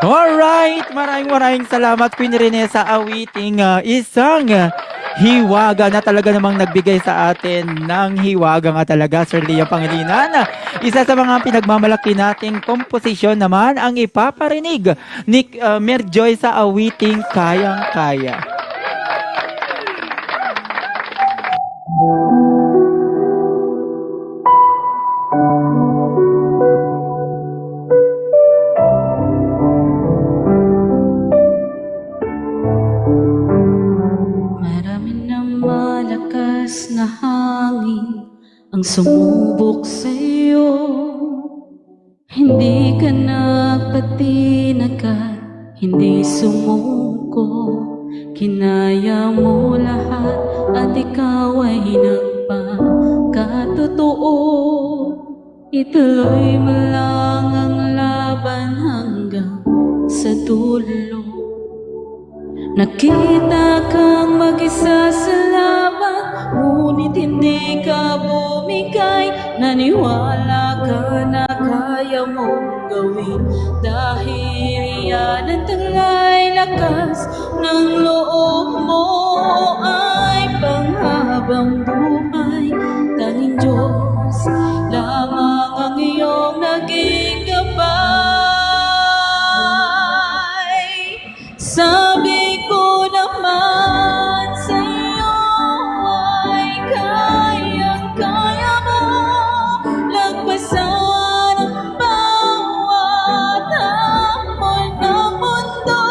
Alright, maraming salamat Queen Rene sa awiting isang hiwaga na talaga namang nagbigay sa atin ng hiwaga nga talaga, Sir Leo Pangilinan. Isa sa mga pinagmamalaki nating komposisyon naman ang ipaparinig ni Merjoy sa awiting Kayang-Kaya. Na hangin ang sumubok sa'yo, hindi ka nagpatinagat, hindi sumuko, kinaya mo lahat at ikaw ay nagpakatotoo. Ituloy mo lang ang laban hanggang sa dulo. Nakita kang mag-isa sa laban, ngunit hindi ka bumigay. Naniwala ka na kaya mong gawin, dahil yan ang taglay lakas ng loob mo ay panghabang buhay. Tanging Diyos lamang ang iyong naging gabay. Sabi ko naman sa'yo ay kayang-kaya mo lagpasan ang bawat hamon ng mundo.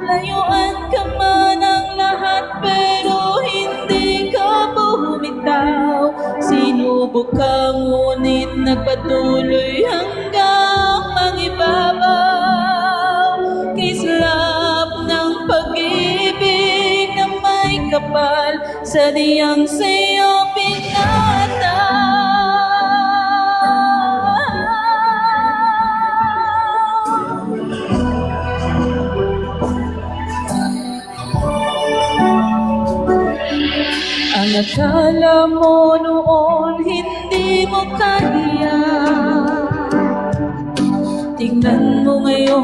Layuan ka man ang lahat pero hindi ka bumitaw. Sinubok ka ngunit nagpatuloy hanggang mangibabaw. Kislap ng pag-ibig na may kapal, sadyang sa'yo pinataw. Ang akala mo noon hindi mo kaya,